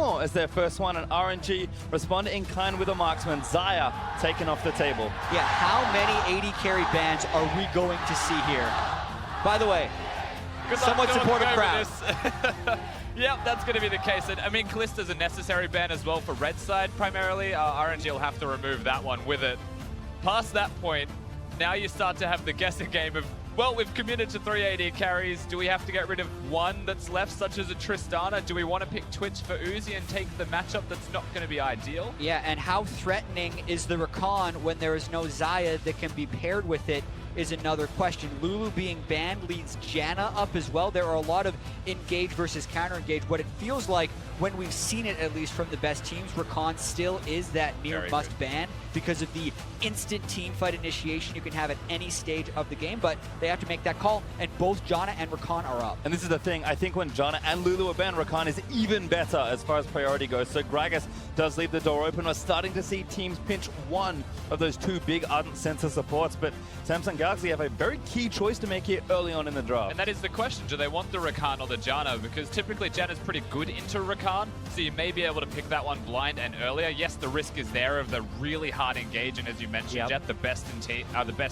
more as their first one, and RNG responded in kind with a marksman. Zaya taken off the table. Yeah, how many 80 carry bans are we going to see here? By the way, somewhat supportive crowd. Yep, that's going to be the case. And I mean, Callista's a necessary ban as well for red side primarily. RNG will have to remove that one with it. Past that point, now you start to have the guessing game of, well, we've committed to 3 AD carries. Do we have to get rid of one that's left, such as a Tristana? Do we want to pick Twitch for Uzi and take the matchup that's not going to be ideal? Yeah, and how threatening is the Rakan when there is no Zaya that can be paired with it is another question. Lulu being banned leads Janna up as well. There are a lot of engage versus counter-engage. What it feels like, when we've seen it at least from the best teams, Rakan still is that near must ban because of the instant team fight initiation you can have at any stage of the game, but they have to make that call, and both Janna and Rakan are up. And this is the thing, I think when Janna and Lulu are banned, Rakan is even better as far as priority goes. So Gragas does leave the door open. We're starting to see teams pinch one of those two big Ardent Sensor supports, but Samsung Galaxy have a very key choice to make here early on in the draft. And that is the question, do they want the Rakan or the Janna? Because typically Janna's pretty good into Rakan, so you may be able to pick that one blind and earlier. Yes, the risk is there of the really hard engage, and as you mentioned, Jet, the best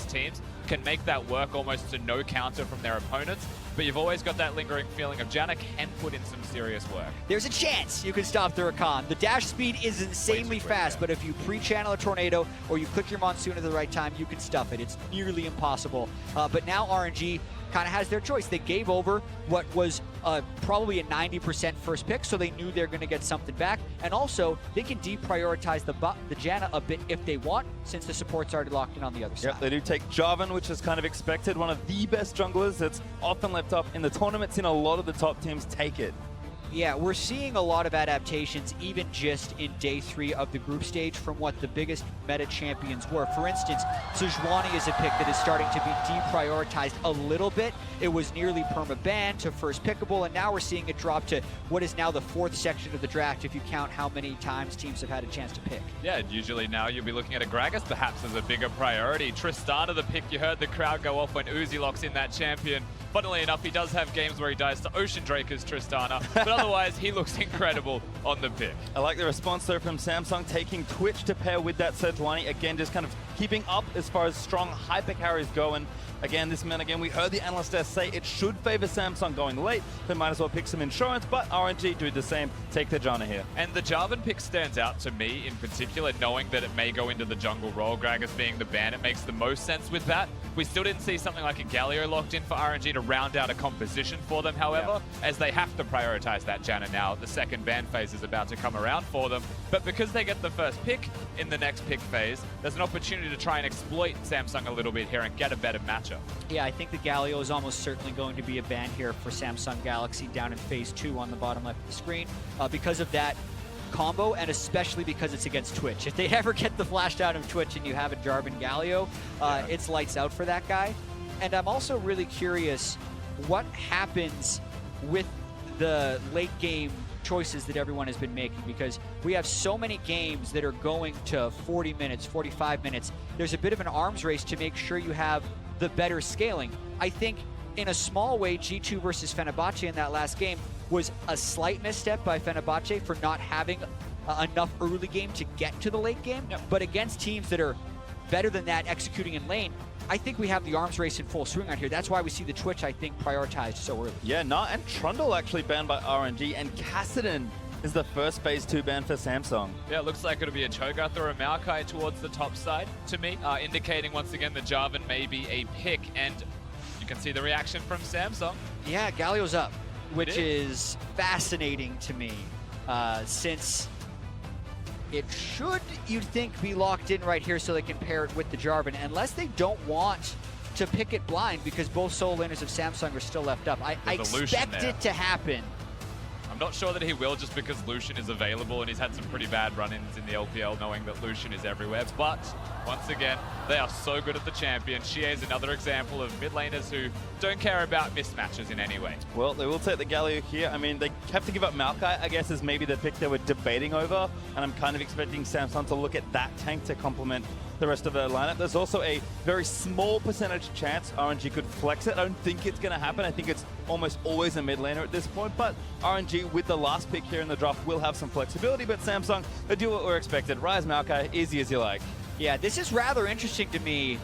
teams can make that work almost to no counter from their opponents, but you've always got that lingering feeling of Janna can put in some serious work. There's a chance you can stop the Rakan. The dash speed is insanely fast, but if you pre-channel a tornado or you click your Monsoon at the right time, you can stuff it. It's nearly impossible. But now RNG kind of has their choice. They gave over what was probably a 90% first pick, so they knew they're going to get something back. And also, they can deprioritize the Janna a bit if they want, since the support's already locked in on the other side. Yep, they do take Jarvan, which is kind of expected. One of the best junglers that's often left up in the tournaments, in a lot of the top teams take it. Yeah, we're seeing a lot of adaptations even just in day 3 of the group stage from what the biggest meta champions were. For instance, Sejuani is a pick that is starting to be deprioritized a little bit. It was nearly perma-banned to first pickable, and now we're seeing it drop to what is now the 4th section of the draft if you count how many times teams have had a chance to pick. Yeah, usually now you'll be looking at a Gragas perhaps as a bigger priority. Tristana the pick, you heard the crowd go off when Uzi locks in that champion. Funnily enough, he does have games where he dies to Ocean Draker's Tristana, but otherwise he looks incredible on the pick. I like the response though from Samsung, taking Twitch to pair with that Sejuani. Again, just kind of keeping up as far as strong hyper carries go. And again, this man, again, we heard the analyst there say it should favor Samsung going late. They might as well pick some insurance, but RNG do the same, take the Janna here. And the Jarvan pick stands out to me in particular, knowing that it may go into the jungle role. Gragas being the ban, it makes the most sense with that. We still didn't see something like a Galio locked in for RNG to round out a composition for them, however, as they have to prioritize that Janna now. The second ban phase is about to come around for them, but because they get the first pick in the next pick phase, there's an opportunity to try and exploit Samsung a little bit here and get a better matchup. Yeah, I think the Galio is almost certainly going to be a ban here for Samsung Galaxy down in phase 2 on the bottom left of the screen because of that combo, and especially because it's against Twitch. If they ever get the flash down of Twitch and you have a Jarvan Galio, it's lights out for that guy. And I'm also really curious what happens with the late game choices that everyone has been making, because we have so many games that are going to 40 minutes, 45 minutes. There's a bit of an arms race to make sure you have the better scaling. I think in a small way, G2 versus Fenerbahce in that last game was a slight misstep by Fenerbahce for not having enough early game to get to the late game. But against teams that are better than that executing in lane, I think we have the arms race in full swing out here. That's why we see the Twitch, I think, prioritized so early. Yeah, and Trundle actually banned by RNG, and Kassadin is the first phase 2 ban for Samsung. Yeah, it looks like it'll be a Cho'Gath or a Maokai towards the top side to me, indicating once again the Jarvan may be a pick, and you can see the reaction from Samsung. Yeah, Galio's up, which is fascinating to me, since it should, you'd think, be locked in right here so they can pair it with the Jarvan, unless they don't want to pick it blind because both solo laners of Samsung are still left up. I expect it to happen. I'm not sure that he will, just because Lucian is available and he's had some pretty bad run-ins in the LPL knowing that Lucian is everywhere. But once again, they are so good at the champion. Xie is another example of mid laners who don't care about mismatches in any way. Well, they will take the Galio here. I mean, they have to give up Maokai, I guess, is maybe the pick they were debating over. And I'm kind of expecting Samsung to look at that tank to complement the rest of the lineup. There's also a very small percentage chance RNG could flex it. I don't think it's going to happen. I think it's almost always a mid laner at this point, but RNG with the last pick here in the draft will have some flexibility, but Samsung, they do what we're expected. Rise Maokai, easy as you like. Yeah, this is rather interesting to me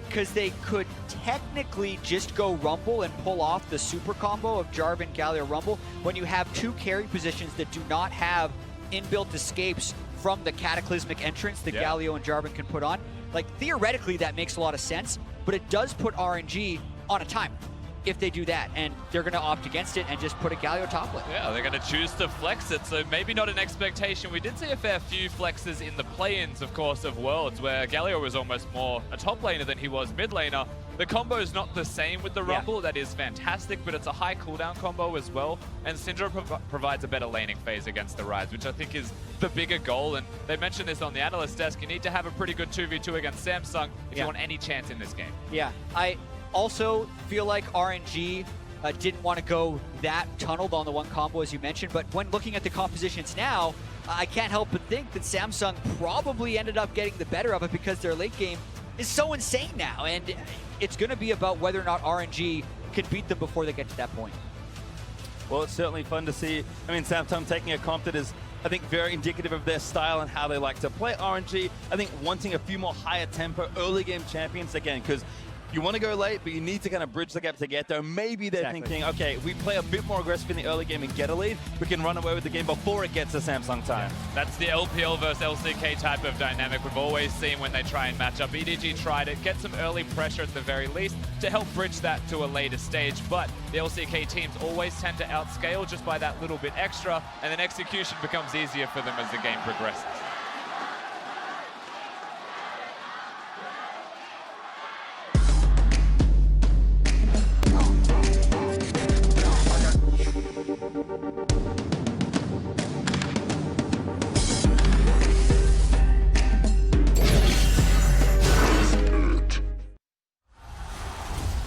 because they could technically just go Rumble and pull off the super combo of Jarvan, Galio, Rumble when you have two carry positions that do not have inbuilt escapes from the cataclysmic entrance that Galio and Jarvan can put on. Like, theoretically, that makes a lot of sense, but it does put RNG on a timer if they do that, and they're going to opt against it and just put a Galio top lane. Yeah, they're going to choose to flex it, so maybe not an expectation. We did see a fair few flexes in the play-ins, of course, of Worlds, where Galio was almost more a top laner than he was mid laner. The combo is not the same with the Rumble. That is fantastic, but it's a high cooldown combo as well, and Syndra provides a better laning phase against the Rise, which I think is the bigger goal, and they mentioned this on the analyst desk. You need to have a pretty good 2v2 against Samsung if you want any chance in this game. Yeah, I also feel like RNG didn't want to go that tunneled on the one combo, as you mentioned, but when looking at the compositions now, I can't help but think that Samsung probably ended up getting the better of it because their late game is so insane now, and it's going to be about whether or not RNG can beat them before they get to that point. Well, it's certainly fun to see. I mean, Samsung taking a comp that is, I think, very indicative of their style and how they like to play RNG. I think wanting a few more higher tempo early game champions, again, because you want to go late, but you need to kind of bridge the gap to get there. Maybe they're thinking, okay, if we play a bit more aggressive in the early game and get a lead, we can run away with the game before it gets to Samsung time. That's the LPL versus LCK type of dynamic we've always seen when they try and match up. EDG tried it, get some early pressure at the very least to help bridge that to a later stage, but the LCK teams always tend to outscale just by that little bit extra, and then execution becomes easier for them as the game progresses.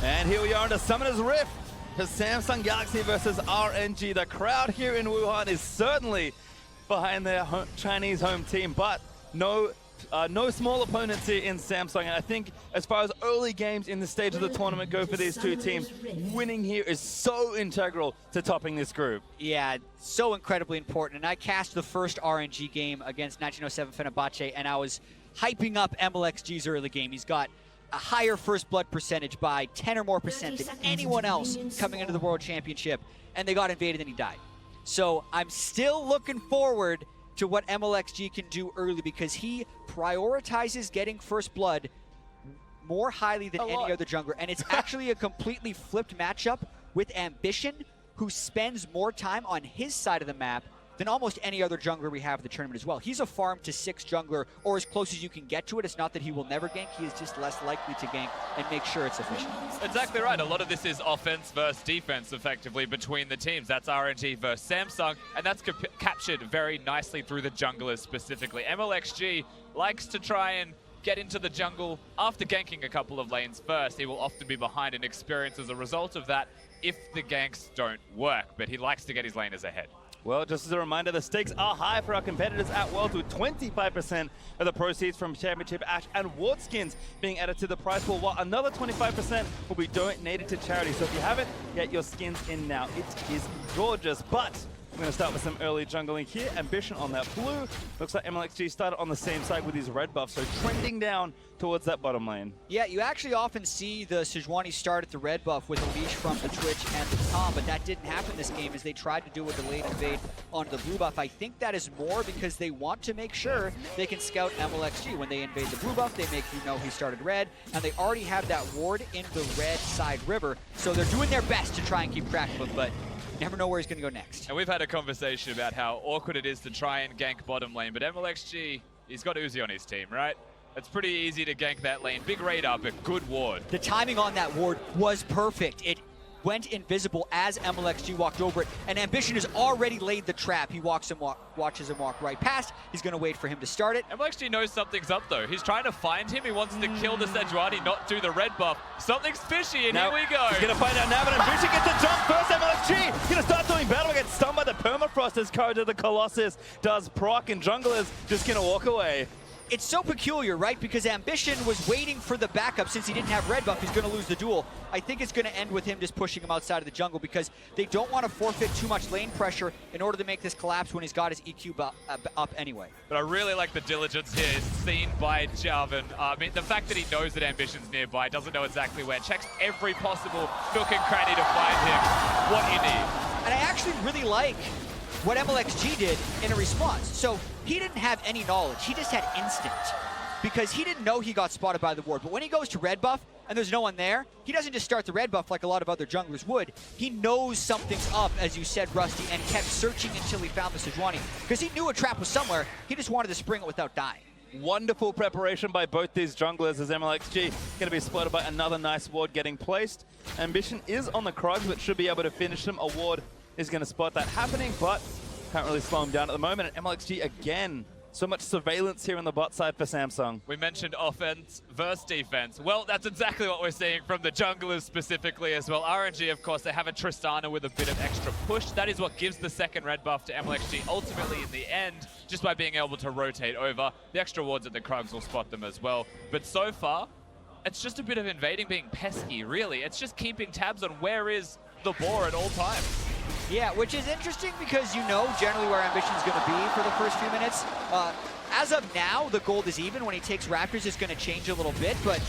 And here we are in the Summoner's Rift for Samsung Galaxy versus RNG. The crowd here in Wuhan is certainly behind their Chinese home team, but no small opponents here in Samsung. And I think as far as early games in the stage of the tournament go for these two teams, winning here is so integral to topping this group. Yeah, so incredibly important. And I cast the first RNG game against 1907 Fenerbahce, and I was hyping up MLXG's early game. He's got a higher first blood percentage by 10 or more percent than anyone else coming into the World Championship, and they got invaded and he died. So I'm still looking forward to what MLXG can do early because he prioritizes getting first blood more highly than any other jungler, and it's actually a completely flipped matchup with Ambition, who spends more time on his side of the map than almost any other jungler we have in the tournament as well. He's a farm to 6 jungler, or as close as you can get to it. It's not that he will never gank, he is just less likely to gank and make sure it's efficient. Exactly right. A lot of this is offense versus defense, effectively, between the teams. That's RNG versus Samsung, and that's captured very nicely through the junglers specifically. MLXG likes to try and get into the jungle after ganking a couple of lanes first. He will often be behind and experience as a result of that if the ganks don't work, but he likes to get his laners ahead. Well, just as a reminder, the stakes are high for our competitors at Worlds, with 25% of the proceeds from Championship Ash and Ward skins being added to the prize pool, while another 25% will be donated to charity. So if you haven't, get your skins in now. It is gorgeous, but we're going to start with some early jungling here. Ambition on that blue. Looks like MLXG started on the same side with his red buff, so trending down towards that bottom lane. Yeah, you actually often see the Sejuani start at the red buff with a leash from the Twitch and the Tom, but that didn't happen this game as they tried to do a delayed invade onto the blue buff. I think that is more because they want to make sure they can scout MLXG. When they invade the blue buff, they make you know he started red, and they already have that ward in the red side river, so they're doing their best to try and keep track of him, but never know where he's going to go next. And we've had a conversation about how awkward it is to try and gank bottom lane, but MLXG, he's got Uzi on his team, right? It's pretty easy to gank that lane. Big radar, but good ward. The timing on that ward was perfect. It went invisible as MLXG walked over it, and Ambition has already laid the trap. He watches him walk right past. He's going to wait for him to start it. MLXG knows something's up, though. He's trying to find him. He wants to kill the Sejuani, not do the red buff. Something's fishy, and now, here we go. He's going to find out now, but Ambition gets the jump first. MLXG going to start doing battle, gets stunned by the permafrost as Courage of the Colossus does proc, and Jungle is just going to walk away. it's so peculiar, right? Because Ambition was waiting for the backup. Since he didn't have red buff, he's going to lose the duel. I think it's going to end with him just pushing him outside of the jungle because they don't want to forfeit too much lane pressure in order to make this collapse when he's got his EQ up anyway. But I really like the diligence here seen by Jarvan. I mean, the fact that he knows that Ambition's nearby, doesn't know exactly where, checks every possible nook and cranny to find him. What you need. And I actually really like what MLXG did in a response. So he didn't have any knowledge. He just had instinct because he didn't know he got spotted by the ward. But when he goes to red buff and there's no one there, he doesn't just start the red buff like a lot of other junglers would. He knows something's up, as you said, Rusty, and kept searching until he found the Sejuani because he knew a trap was somewhere. He just wanted to spring it without dying. Wonderful preparation by both these junglers as MLXG going to be spotted by another nice ward getting placed. Ambition is on the Krug, but should be able to finish him. A ward is going to spot that happening, but can't really slow him down at the moment. And MLXG again, so much surveillance here on the bot side for Samsung. We mentioned offense versus defense. Well, that's exactly what we're seeing from the junglers specifically as well. RNG, of course, they have a Tristana with a bit of extra push. That is what gives the second red buff to MLXG ultimately in the end, just by being able to rotate over. The extra wards at the Krugs will spot them as well. But so far, it's just a bit of invading being pesky, really. It's just keeping tabs on where is the boar at all times. Yeah, which is interesting because you know generally where Ambition's going to be for the first few minutes. As of now, the gold is even. When he takes Raptors, it's going to change a little bit, but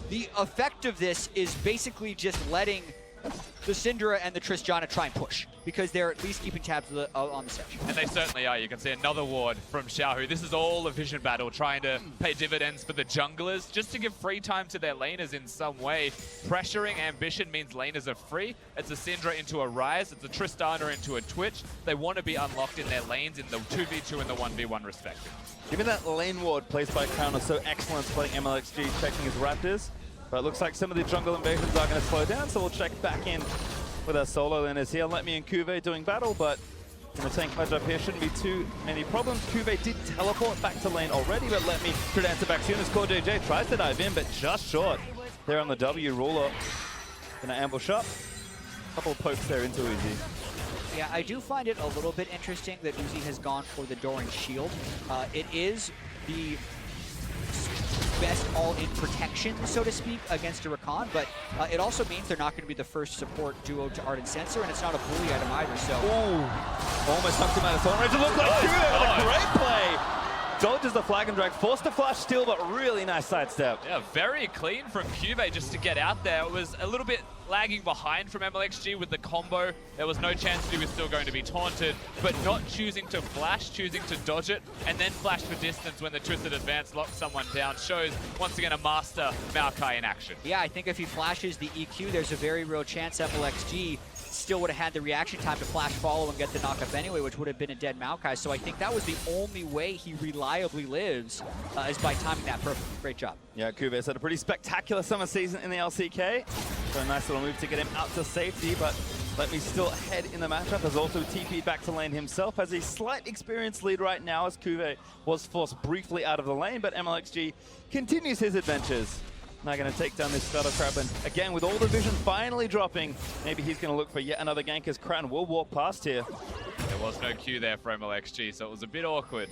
the effect of this is basically just letting the Syndra and the Tristana try and push because they're at least keeping tabs on the section. And they certainly are. You can see another ward from Xiaohu. This is all a vision battle, trying to pay dividends for the junglers, just to give free time to their laners in some way. Pressuring Ambition means laners are free. It's a Syndra into a Ryze. It's a Tristana into a Twitch. They want to be unlocked in their lanes in the 2v2 and the 1v1 respectively. Given that lane ward placed by Crown was so excellent playing MLXG, checking his Raptors. But it looks like some of the jungle invasions are going to slow down, so we'll check back in with our solo laners here. Let me and Cuvée doing battle, but in the tank matchup here shouldn't be too many problems. Cuvée did teleport back to lane already, but let me could answer back soon as Core JJ tries to dive in, but just short. There on the W, Ruler gonna ambush up. Couple of pokes there into Uzi. Yeah, I do find it a little bit interesting that Uzi has gone for the Doran Shield. It is the best all-in protection, so to speak, against a Rakan, but it also means they're not going to be the first support duo to Ardent Sensor, and it's not a bully item either, so... Ooh, almost knocked him out of Thorn Rage. It looked like Cuvée with a great play! Dodges the flag and drag, forced to flash still, but really nice sidestep. Yeah, very clean from Cuvée just to get out there. It was a little bit lagging behind from MLXG with the combo. There was no chance that he was still going to be taunted, but not choosing to flash, choosing to dodge it, and then flash for distance when the Twisted Advance locks someone down shows, once again, a master Maokai in action. Yeah, I think if he flashes the EQ, there's a very real chance MLXG still would have had the reaction time to flash follow and get the knockup anyway, which would have been a dead Maokai. So I think that was the only way he reliably lives, is by timing that perfectly. Great job. Yeah, Cuvé's had a pretty spectacular summer season in the LCK. So a nice little move to get him out to safety, but let me still head in the matchup. Has also TP'd back to lane himself. Has a slight experience lead right now as Cuvée was forced briefly out of the lane, but MLXG continues his adventures. Now going to take down this Scuttle Crab, and again, with all the vision finally dropping, maybe he's going to look for yet another gank as Crown will walk past here. There was no Q there for MLXG, so it was a bit awkward.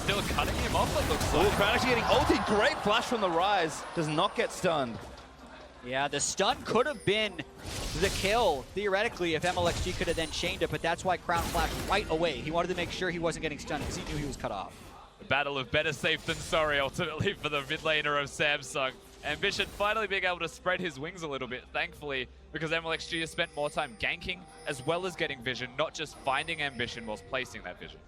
Still cutting him off, it looks like. Ooh, Crown actually getting ulted. Great flash from the Ryze. Does not get stunned. Yeah, the stun could have been the kill, theoretically, if MLXG could have then chained it, but that's why Crown flashed right away. He wanted to make sure he wasn't getting stunned because he knew he was cut off. The battle of better safe than sorry, ultimately, for the mid laner of Samsung. Ambition finally being able to spread his wings a little bit, thankfully, because MLXG has spent more time ganking as well as getting vision, not just finding Ambition whilst placing that vision.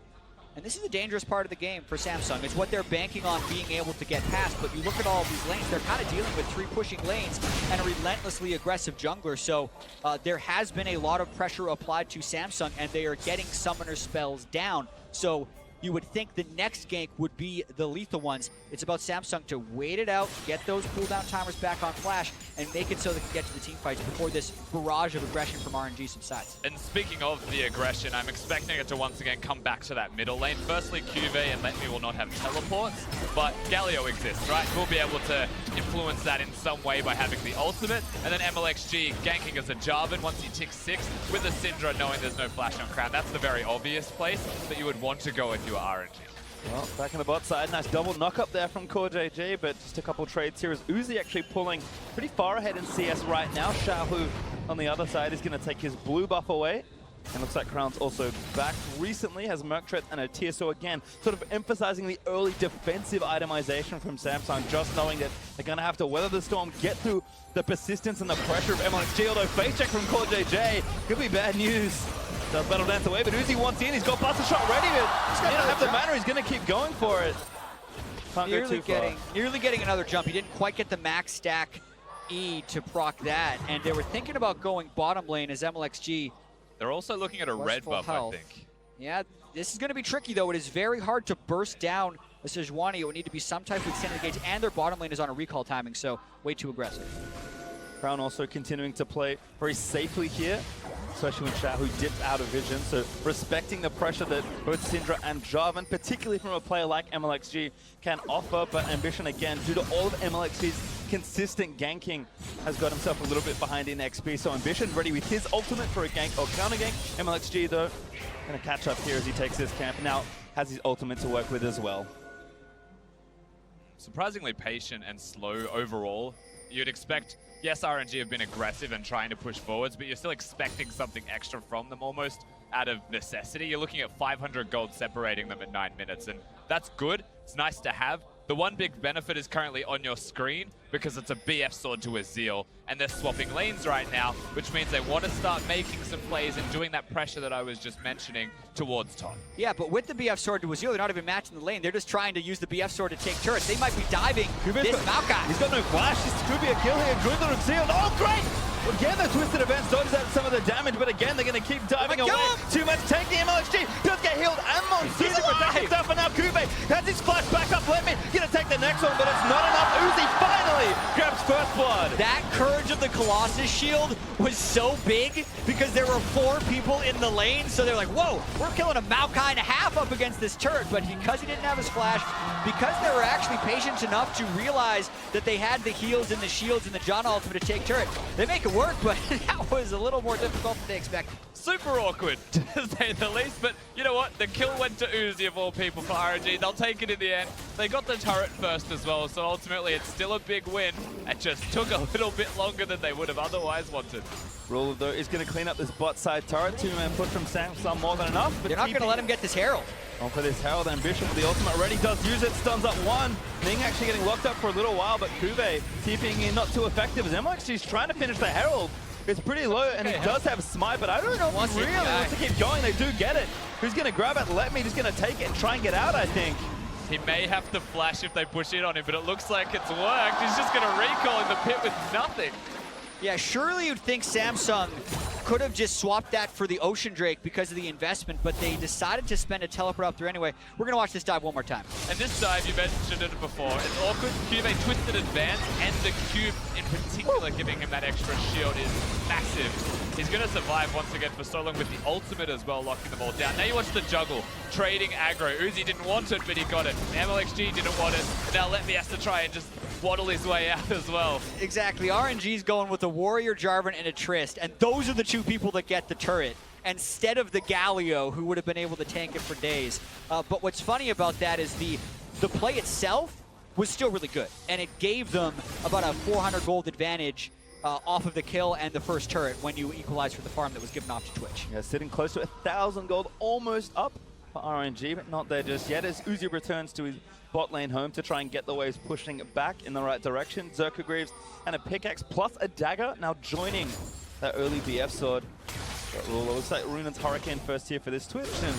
And this is the dangerous part of the game for Samsung. It's what they're banking on being able to get past, but you look at all of these lanes, they're kind of dealing with 3 pushing lanes and a relentlessly aggressive jungler, so there has been a lot of pressure applied to Samsung, and they are getting summoner spells down. So you would think the next gank would be the lethal ones. It's about Samsung to wait it out, get those cooldown timers back on Flash, and make it so they can get to the team fights before this barrage of aggression from RNG subsides. And speaking of the aggression, I'm expecting it to once again come back to that middle lane. Firstly, Cuvée and Let Me will not have teleports, but Galio exists, right? We'll be able to influence that in some way by having the ultimate. And then MLXG ganking as a Jarvan once he ticks 6 with a Syndra knowing there's no flash on Crown. That's the very obvious place that you would want to go if you are RNG. Well, back in the bot side, nice double knock up there from Core JJ, but just a couple trades here as Uzi actually pulling pretty far ahead in CS right now. Xiaohu on the other side is going to take his blue buff away. And looks like Crown's also back recently, has Merctret and a TSO again, sort of emphasizing the early defensive itemization from Samsung, just knowing that they're going to have to weather the storm, get through the persistence and the pressure of MLXG, although face check from Core JJ could be bad news. Does Battle Dance away, but Uzi wants in, he's got Buster Shot ready, but he doesn't have the mana, he's going to keep going for it. Can't go too far. Nearly getting another jump. He didn't quite get the max stack E to proc that, and they were thinking about going bottom lane as MLXG. They're also looking at a red buff, health. I think. Yeah, this is going to be tricky, though. It is very hard to burst down a Sejuani. It would need to be some type of extended engage, and their bottom lane is on a recall timing, so way too aggressive. Crown also continuing to play very safely here, especially when Xiaohu dipped out of vision, so respecting the pressure that both Syndra and Jarvan, particularly from a player like MLXG, can offer, but Ambition, again, due to all of MLXG's consistent ganking, has got himself a little bit behind in XP, so Ambition ready with his ultimate for a gank or counter gank. MLXG, though, going to catch up here as he takes his camp. Now has his ultimate to work with as well. Surprisingly patient and slow overall. You'd expect, yes, RNG have been aggressive and trying to push forwards, but you're still expecting something extra from them almost out of necessity. You're looking at 500 gold separating them at 9 minutes, and that's good. It's nice to have. The one big benefit is currently on your screen because it's a BF sword to a Zeal, and they're swapping lanes right now, which means they want to start making some plays and doing that pressure that I was just mentioning towards top. Yeah, but with the BF sword to a Zeal, they're not even matching the lane. They're just trying to use the BF sword to take turrets. They might be diving this Maokai. He's got no flash. This could be a kill here. Dwindler and Zeal. Oh, great! Again, the Twisted Events dodges out some of the damage, but again, they're going to keep diving away. Too much tanking. MLXG does get healed, and Monsoon protects himself, and now Kube has his flash back up. Let me going to take the next one, but it's not enough. Uzi finally grabs first blood. That Courage of the Colossus shield was so big because there were 4 people in the lane, so they're like, whoa, we're killing a Maokai and a half up against this turret, but because he didn't have his flash, because they were actually patient enough to realize that they had the heals and the shields and the John ultimate to take turret, they make it work, but that was a little more difficult than they expected. Super awkward, to say the least, but you know what? The kill went to Uzi of all people for RNG. They'll take it in the end. They got the turret first as well, so ultimately it's still a big win. It just took a little bit longer than they would have otherwise wanted. Rule, though, is going to clean up this bot side turret. 2-man push from Samsung more than enough. But they're not going to let him get this Herald. On for this Herald, Ambition with the ultimate already does use it, stuns up one. Ming actually getting locked up for a little while, but Kube TPing in not too effective as MLXG's trying to finish the Herald. It's pretty low, and he does have Smite, but I don't know if he really wants to keep going. They do get it. Who's going to grab it? Let me just going to take it and try and get out, I think. He may have to flash if they push in on him, but it looks like it's worked. He's just going to recall in the pit with nothing. Yeah, surely you'd think Samsung could have just swapped that for the Ocean Drake because of the investment, but they decided to spend a teleport up there anyway. We're going to watch this dive one more time. And this dive, you mentioned it before, it's awkward. Cube twisted advance, and the Cube in particular giving him that extra shield is massive. He's going to survive once again for so long with the ultimate as well, locking them all down. Now you watch the juggle, trading aggro. Uzi didn't want it, but he got it. MLXG didn't want it. Now Let Me has to try and just waddle his way out as well. Exactly. RNG's going with a Warrior, Jarvan, and a Trist, and those are the 2 people that get the turret instead of the Galio, who would have been able to tank it for days. But what's funny about that is the play itself was still really good, and it gave them about a 400 gold advantage off of the kill and the first turret when you equalize for the farm that was given off to Twitch. Yeah, sitting close to 1,000 gold, almost up for RNG, but not there just yet as Uzi returns to his bot lane home to try and get the waves pushing back in the right direction. Zerka Greaves and a pickaxe plus a dagger now joining that early BF sword. It looks like Runan's Hurricane first here for this Twitch, and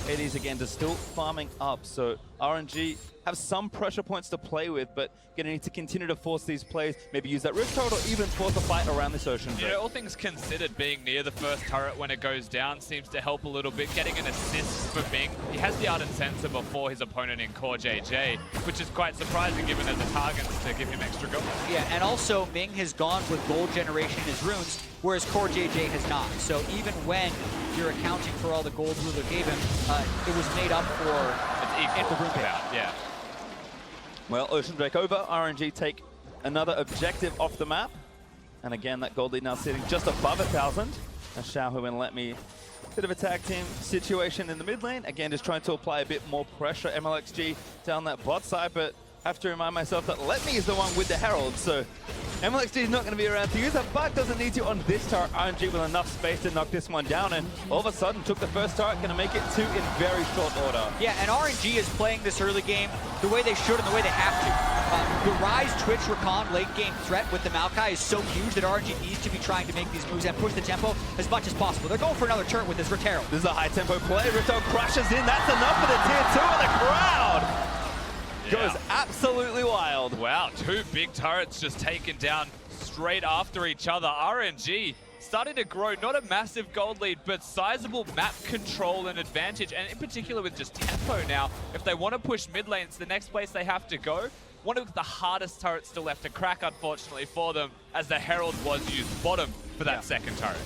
Hades again just still farming up. So RNG have some pressure points to play with, but going to need to continue to force these plays, maybe use that rift turret or even force a fight around this Ocean Drake. You know, all things considered, being near the first turret when it goes down seems to help a little bit. Getting an assist for Ming. He has the Ardent Sensor before his opponent in Core JJ, which is quite surprising given there's a target to give him extra gold. Yeah, and also Ming has gone with gold generation in his runes, whereas Core JJ has not. So even when you're accounting for all the gold Ruler gave him, it was made up for in the rune page. Yeah. Well, Ocean Drake over. RNG take another objective off the map. And again, that gold lead now sitting just above 1,000. As Xiaohu and Let Me Bit of a tag team situation in the mid lane. Again, just trying to apply a bit more pressure. MLXG down that bot side, but have to remind myself that Let Me is the one with the Herald, so MLXG is not going to be around to use that, but doesn't need to on this turret. RNG with enough space to knock this one down, and all of a sudden took the first turret, going to make it 2 in very short order. Yeah, and RNG is playing this early game the way they should and the way they have to. The Rise, Twitch, Rakan late game threat with the Maokai is so huge that RNG needs to be trying to make these moves and push the tempo as much as possible. They're going for another turret with this Rotero. This is a high tempo play. Rito crushes in. That's enough for the tier 2, and the crowd goes absolutely wild. Wow, 2 big turrets just taken down straight after each other. RNG starting to grow, not a massive gold lead, but sizable map control and advantage, and in particular with just tempo now. If they want to push mid lane, it's the next place they have to go. One of the hardest turrets still left to crack, unfortunately, for them, as the Herald was used bottom for that second turret.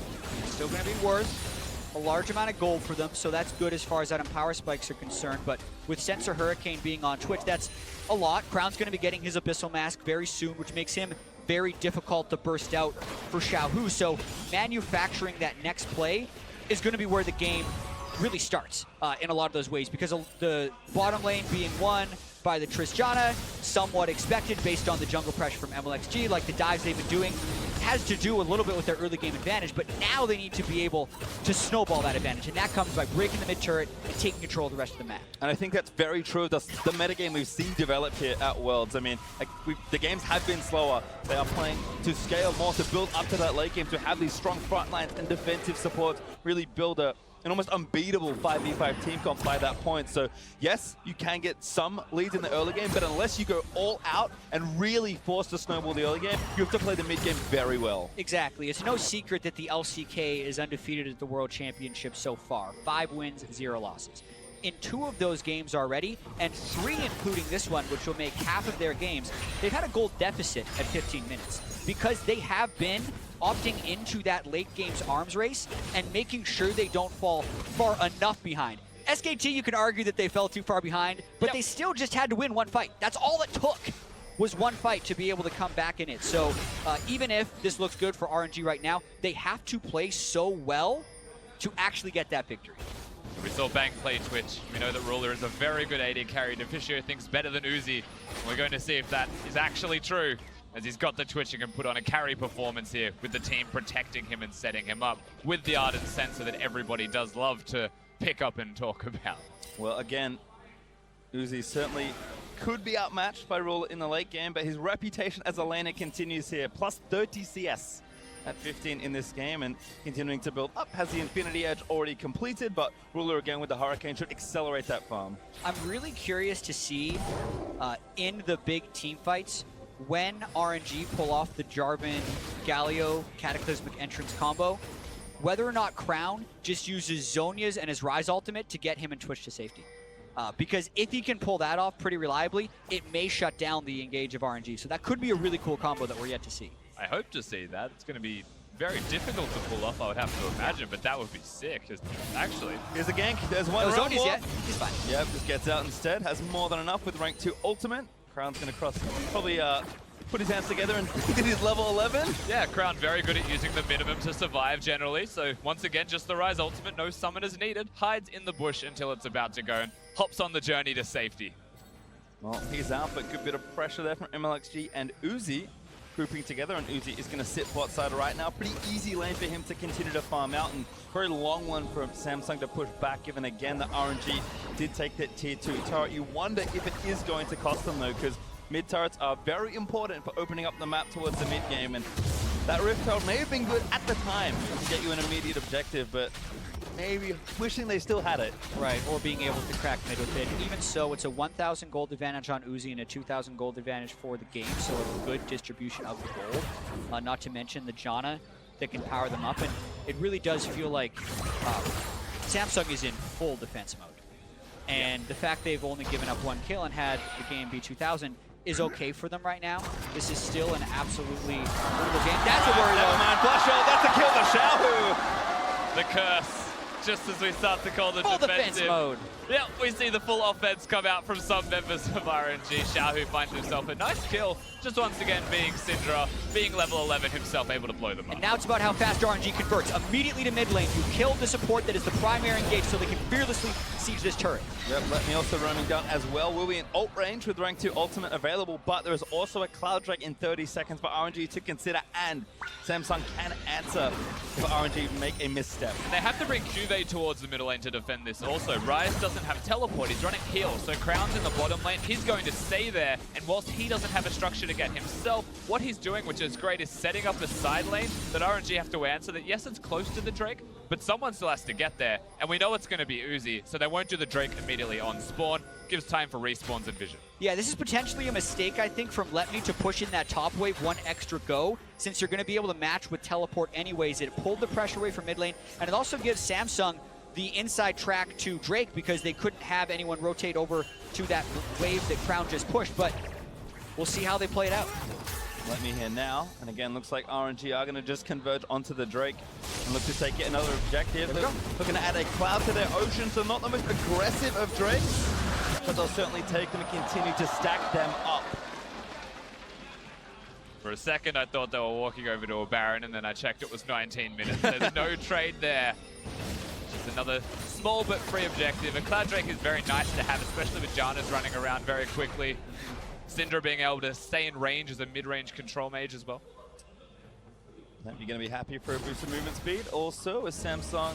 Still going to be worth a large amount of gold for them, so that's good as far as that Empower Spikes are concerned. But with Sensor Hurricane being on Twitch, that's a lot. Crown's going to be getting his Abyssal Mask very soon, which makes him very difficult to burst out for Xiaohu. So manufacturing that next play is going to be where the game really starts in a lot of those ways, because the bottom lane being won by the Tristana, somewhat expected based on the jungle pressure from MLXG, like the dives they've been doing, has to do a little bit with their early game advantage, but now they need to be able to snowball that advantage, and that comes by breaking the mid turret and taking control of the rest of the map. And I think that's very true of the metagame we've seen develop here at Worlds. I mean, the games have been slower. They are playing to scale more, to build up to that late game, to have these strong front lines and defensive support, really build an almost unbeatable 5v5 team comp by that point. So yes, you can get some leads in the early game, but unless you go all out and really force to snowball the early game, you have to play the mid game very well. Exactly. It's no secret that the LCK is undefeated at the World Championship so far. 5 wins, 0 losses. In 2 of those games already, and 3 including this one, which will make half of their games, they've had a gold deficit at 15 minutes because they have been opting into that late game's arms race and making sure they don't fall far enough behind. SKT, you can argue that they fell too far behind, but they still just had to win 1 fight. That's all it took, was 1 fight to be able to come back in it. So even if this looks good for RNG right now, they have to play so well to actually get that victory. We saw Bang play Twitch. We know that Ruler is a very good AD carry. Deficio thinks better than Uzi. We're going to see if that is actually true, as he's got the Twitch and can put on a carry performance here with the team protecting him and setting him up with the Ardent Sensor that everybody does love to pick up and talk about. Well, again, Uzi certainly could be outmatched by Ruler in the late game, but his reputation as a laner continues here. Plus 30 CS at 15 in this game and continuing to build up. Has the Infinity Edge already completed, but Ruler again with the Hurricane should accelerate that farm. I'm really curious to see in the big team fights when RNG pull off the Jarvan Galio Cataclysmic Entrance combo, whether or not Crown just uses Zhonya's and his Rise ultimate to get him and Twitch to safety. Because if he can pull that off pretty reliably, it may shut down the engage of RNG. So that could be a really cool combo that we're yet to see. I hope to see that. It's going to be very difficult to pull off, I would have to imagine, but that would be sick. Actually, here's a gank. There's one round more. Yet. He's fine. Yep, just gets out instead. Has more than enough with rank 2 ultimate. Crown's going to cross, probably put his hands together and get his level 11. Yeah, Crown very good at using the minimum to survive generally. So once again, just the Rise ultimate, no summoners needed. Hides in the bush until it's about to go and hops on the journey to safety. Well, he's out, but good bit of pressure there from MLXG and Uzi grouping together, and Uzi is going to sit bot side right now. Pretty easy lane for him to continue to farm out, and very long one for Samsung to push back, given again that RNG did take that tier 2 turret. You wonder if it is going to cost them though, because mid turrets are very important for opening up the map towards the mid game, and that Rift Herald may have been good at the time to get you an immediate objective, but maybe wishing they still had it. Right, or being able to crack mid with it. Even so, it's a 1,000 gold advantage on Uzi and a 2,000 gold advantage for the game, so a good distribution of the gold. Not to mention the Janna that can power them up, and it really does feel like Samsung is in full defense mode. And the fact they've only given up 1 kill and had the game be 2,000 is okay for them right now. This is still an absolutely brutal game. That's a worry though. Never mind, flush out, that's a kill for Xiaohu. The curse. just as we start to call the Full defense defensive mode. Yeah, we see the full offense come out from some members of RNG. Xiao finds himself a nice kill, just once again being Syndra, being level 11 himself, able to blow them up. And now it's about how fast RNG converts. Immediately to mid lane, you kill the support that is the primary engage so they can fearlessly siege this turret. Yep, let me also roaming down as well. We'll be in ult range with rank 2 ultimate available, but there is also a Cloud Drake in 30 seconds for RNG to consider, and Samsung can answer if RNG make a misstep. And they have to bring Juve towards the middle lane to defend this also. Ryze doesn't have teleport, he's running heal, so Crown's in the bottom lane, he's going to stay there, and whilst he doesn't have a structure to get himself, what he's doing, which is great, is setting up a side lane that RNG have to answer that, yes, it's close to the Drake, but someone still has to get there, and we know it's going to be Uzi, so they won't do the Drake immediately on spawn, gives time for respawns and vision. Yeah, this is potentially a mistake, I think, from Letme to push in that top wave one extra go, since you're going to be able to match with teleport anyways. It pulled the pressure away from mid lane, and it also gives Samsung the inside track to Drake because they couldn't have anyone rotate over to that wave that Crown just pushed, but we'll see how they play it out. Let me here now, and again, looks like RNG are going to just converge onto the Drake and look to take yet another objective. They're looking to add a cloud to their ocean, so not the most aggressive of Drakes, but they'll certainly take them and continue to stack them up. For a second, I thought they were walking over to a Baron, and then I checked it was 19 minutes. There's no trade there. Just another small but free objective. A Cloud Drake is very nice to have, especially with Janus running around very quickly. Syndra being able to stay in range as a mid-range control mage as well. You're going to be happy for a boost of movement speed. Also, is Samsung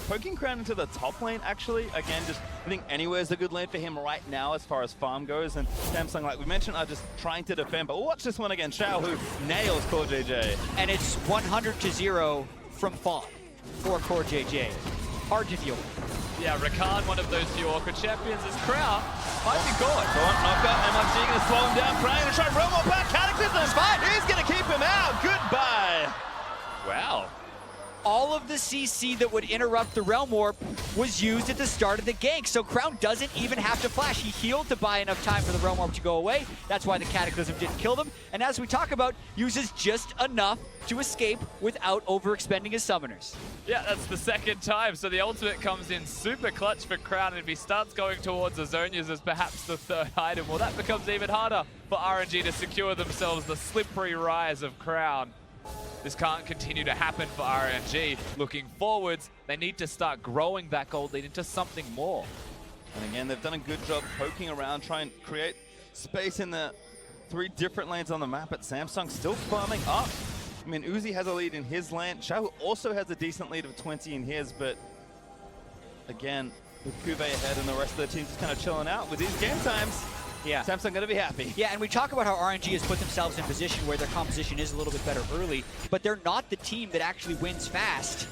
poking Crown into the top lane, actually. Again, just I think anywhere is a good lane for him right now as far as farm goes. And Samsung, like we mentioned, are just trying to defend. But watch this one again. Xiao, who nails Core JJ. And it's 100-0 from Fawn for Core JJ. Hard to deal with. Yeah, Rakan, one of those few awkward champions, as Crown might be gone. Knockup, MFG going to slow him down. Crown going to try and roll more back. Cataclysm, fine. He's going to keep him out. Goodbye. Wow. All of the CC that would interrupt the Realm Warp was used at the start of the gank, so Crown doesn't even have to flash. He healed to buy enough time for the Realm Warp to go away. That's why the Cataclysm didn't kill them. And as we talk about, uses just enough to escape without overexpending his summoners. Yeah, that's the second time, so the ultimate comes in super clutch for Crown, and if he starts going towards Azonias as perhaps the third item, well, that becomes even harder for RNG to secure themselves the slippery rise of Crown. This can't continue to happen for RNG. Looking forwards, they need to start growing that gold lead into something more. And again, they've done a good job poking around, trying to create space in the 3 different lanes on the map, but Samsung still farming up. I mean, Uzi has a lead in his lane. Xiao also has a decent lead of 20 in his, but again, with Cuvée ahead and the rest of the team just kind of chilling out with these game times. Yeah. Samsung going to be happy. Yeah, and we talk about how RNG has put themselves in a position where their composition is a little bit better early, but they're not the team that actually wins fast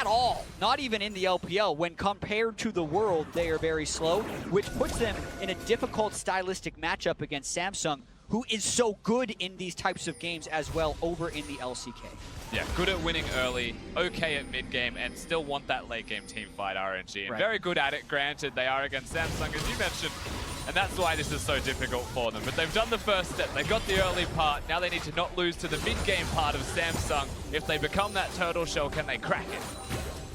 at all. Not even in the LPL. When compared to the world, they are very slow, which puts them in a difficult stylistic matchup against Samsung, who is so good in these types of games as well over in the LCK. Yeah, good at winning early, okay at mid-game, and still want that late-game team fight, RNG. And Right. very good at it, granted, they are against Samsung, as you mentioned, and that's why this is so difficult for them. But they've done the first step, they got the early part, now they need to not lose to the mid-game part of Samsung. If they become that turtle shell, can they crack it?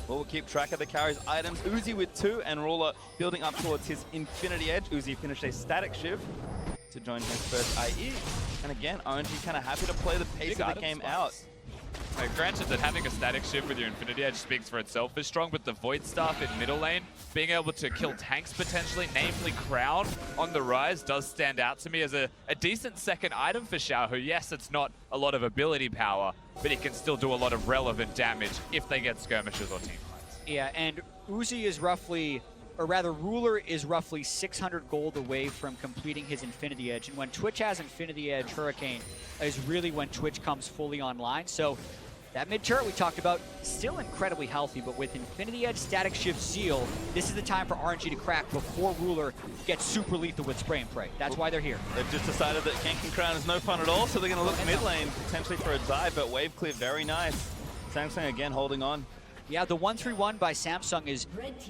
Well, we'll keep track of the carries items. Uzi with 2 and Ruler building up towards his Infinity Edge. Uzi finished a static shift to join his first IE. And again, RNG kind of happy to play the pace of the game out. Granted that having a static shift with your Infinity Edge speaks for itself is strong, but the Void Staff in middle lane, being able to kill tanks potentially, namely Crown on the rise, does stand out to me as a decent second item for Xiao, who, yes, it's not a lot of ability power, but he can still do a lot of relevant damage if they get skirmishes or team fights. Yeah, and Uzi is roughly, or rather Ruler is roughly 600 gold away from completing his Infinity Edge. And when Twitch has Infinity Edge, Hurricane is really when Twitch comes fully online. So that mid-turret we talked about, still incredibly healthy, but with Infinity Edge, Static Shift, Zeal, this is the time for RNG to crack before Ruler gets super lethal with Spray and Pray. That's why they're here. They've just decided that ganking Crown is no fun at all, so they're going to look mid lane potentially for a dive, but wave clear very nice. Samsung again holding on. Yeah, the 1-3-1 by Samsung is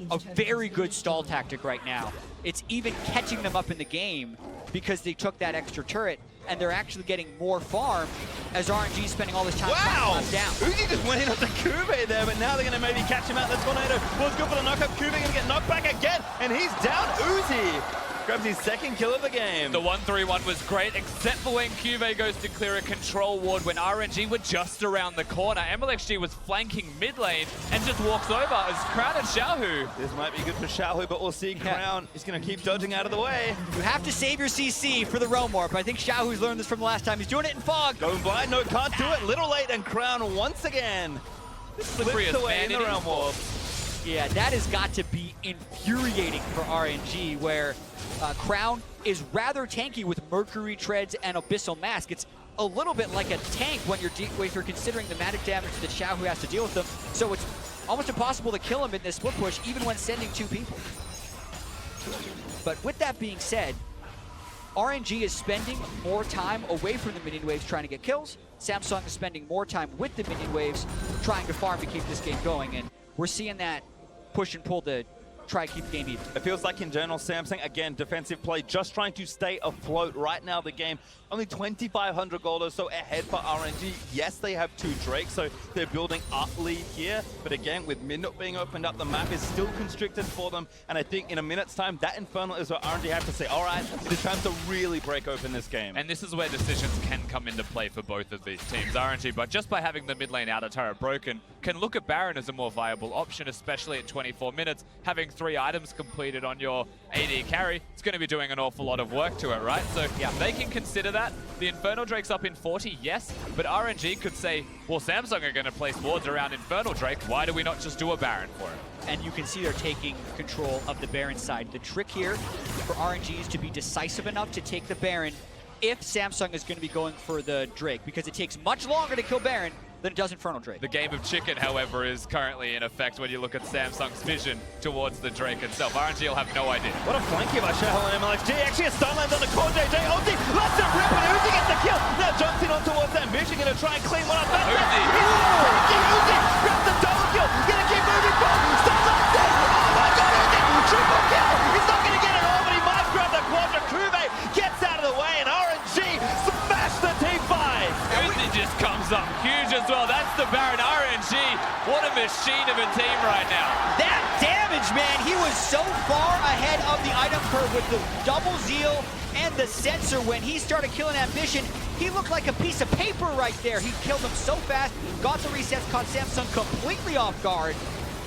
a very good stall tactic right now. It's even catching them up in the game because they took that extra turret. and they're actually getting more farm as RNG is spending all this time Wow! trying to climb down. Uzi just went in onto Kube there, but now they're going to maybe catch him out. The tornado was good for the knockup. Kube going to get knocked back again, and he's down. Uzi grabs his second kill of the game. The 1-3-1 was great, except for when Cuvée goes to clear a control ward when RNG were just around the corner. MLXG was flanking mid lane and just walks over as Crown and Xiaohu. This might be good for Xiaohu, but we'll see. Crown is going to keep dodging out of the way. You have to save your CC for the Realm Warp. I think Xiaohu's learned this from the last time. He's doing it in Fog. Going blind, no, can't do it. Little late, and Crown once again slips away in the Realm Warp. Yeah, that has got to be infuriating for RNG, where Crown is rather tanky with Mercury Treads and Abyssal Mask. It's a little bit like a tank when you're considering the magic damage that Xiaohu has to deal with them. So it's almost impossible to kill him in this split push, even when sending 2 people. But with that being said, RNG is spending more time away from the minion waves trying to get kills. Samsung is spending more time with the minion waves trying to farm to keep this game going. And we're seeing that push and pull to try to keep the game even. It feels like in general, Samsung, again, defensive play, just trying to stay afloat. Right now, the game, only 2,500 gold or so ahead for RNG. Yes, they have 2 Drakes, so they're building up lead here. But again, with Midnight being opened up, the map is still constricted for them. And I think in a minute's time, that Infernal is what RNG have to say, all right, it is time to really break open this game. And this is where decisions can come into play for both of these teams. RNG, but just by having the mid lane outer turret broken, can look at Baron as a more viable option, especially at 24 minutes. Having 3 items completed on your AD carry, it's going to be doing an awful lot of work to it, right? So yeah, they can consider that. The Infernal Drake's up in 40, yes, but RNG could say, well, Samsung are going to place wards around Infernal Drake. Why do we not just do a Baron for it? And you can see they're taking control of the Baron side. The trick here for RNG is to be decisive enough to take the Baron if Samsung is going to be going for the Drake, because it takes much longer to kill Baron than it does Infernal Drake. The game of chicken, however, is currently in effect when you look at Samsung's vision towards the Drake itself. RNG will have no idea. What a flanky by Xiaohu and MLXG. Actually, a stun lands on the core. JJ ulti, lets it rip, and Uzi gets the kill. Now jumps in on towards Ambition, going to try and clean one up. That's it. Uzi. Uzi grabs the double kill. Going to keep moving forward. Stun lands it. Oh my god, Uzi! Triple kill. He's not going to get it all, but he might grab the quadra. Kube gets out of the way, and RNG smash the team 5. Uzi just comes up huge as well. That's the Baron. RNG, what a machine of a team right now. That damage, man, he was so far ahead of the item curve with the double zeal and the sensor. When he started killing Ambition, he looked like a piece of paper right there. He killed him so fast, got the resets, caught Samsung completely off guard.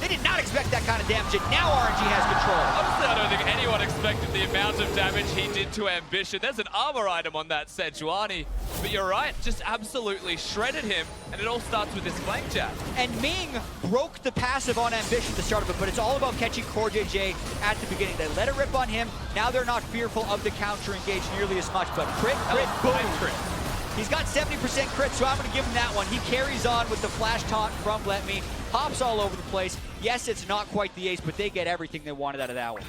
They did not expect that kind of damage, and now RNG has control. Honestly, I don't think anyone expected the amount of damage he did to Ambition. There's an armor item on that Sejuani, but you're right, just absolutely shredded him, and it all starts with this flank jab. And Ming broke the passive on Ambition at the start of it, but it's all about catching Core JJ at the beginning. They let it rip on him. Now they're not fearful of the counter engage nearly as much, but crit, boom. Crit. He's got 70% crit, so I'm going to give him that one. He carries on with the flash taunt from Let Me. Hops all over the place. Yes, it's not quite the ace, but they get everything they wanted out of that one.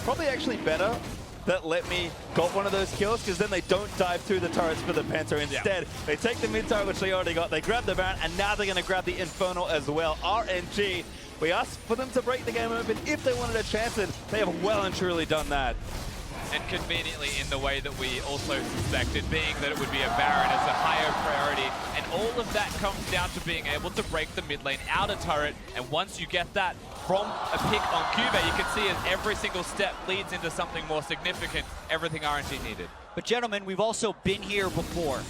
Probably actually better that Let Me got one of those kills, because then they don't dive through the turrets for the Panther. Instead, they take the mid turret, which they already got. They grab the Baron, and now they're going to grab the Infernal as well. RNG, we asked for them to break the game open if they wanted a chance, and they have well and truly done that. And conveniently in the way that we also suspected, being that it would be a Baron as a higher priority. And all of that comes down to being able to break the mid lane outer turret. And once you get that from a pick on Cuvée, you can see as every single step leads into something more significant, everything RNG needed. But gentlemen, we've also been here before.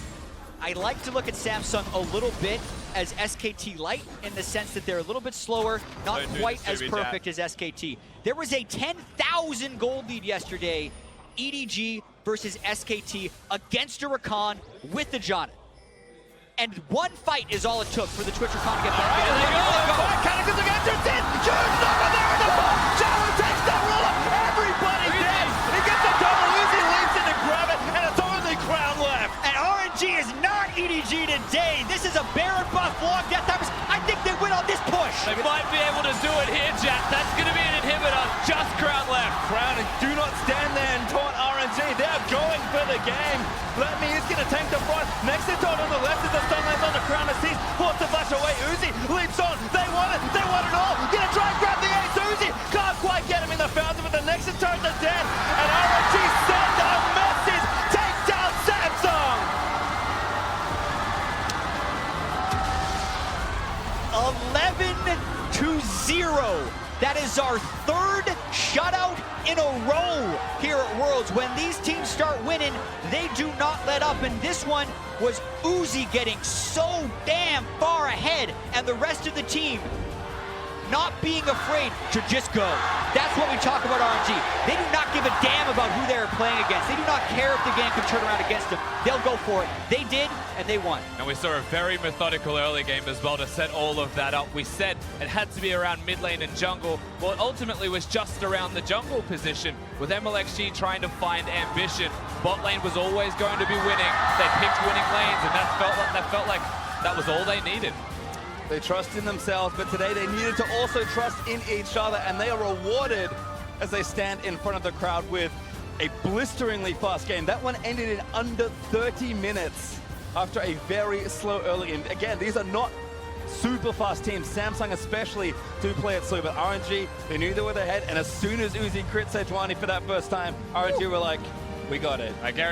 I like to look at Samsung a little bit as SKT light, in the sense that they're a little bit slower, not quite as perfect as SKT. There was a 10,000 gold lead yesterday, EDG versus SKT against a Rakan with the Janna. And one fight is all it took for the Twitch Rakan to get back. There they go. Cataclysm against him. Huge knocker there in the ball. Xiaohu takes that ruler. Everybody dead. He gets the double. Uzi leaps in to grab it, and it's only Crown left. And RNG is not EDG today. This is a Baron buff long death timers. I think they win on this push. They might be able to do it here, Jack. That's going to be an inhibitor. Just Crown left. Crown, do not stand there and taunt RNG. They're going for the game. Let Me is going to tank the front. Next to taunt on the left is the stun lands on the Crown assist. Force the flash away. Uzi leaps on. They want it. They want it all. Going to try and grab the ace. Uzi can't quite get him in the fountain, but the next turret is dead. And RNG send a message. Take down Samsung. 0. That is our third shutout in a row here at Worlds. When these teams start winning, they do not let up. And this one was Uzi getting so damn far ahead, and the rest of the team not being afraid to just go. That's what we talk about RNG. They do not give a damn about who they're playing against. They do not care if the game can turn around against them. They'll go for it. They did, and they won. And we saw a very methodical early game as well to set all of that up. We said it had to be around mid lane and jungle. Well, it ultimately was just around the jungle position, with MLXG trying to find ambition. Bot lane was always going to be winning. They picked winning lanes, and that felt like that was all they needed. They trust in themselves, but today they needed to also trust in each other, and they are rewarded as they stand in front of the crowd with a blisteringly fast game. That one ended in under 30 minutes after a very slow early game. Again, these are not super fast teams. Samsung especially do play it slow, but RNG, they knew they were ahead, and as soon as Uzi crit Sejuani for that first time, RNG were like, we got it. I guarantee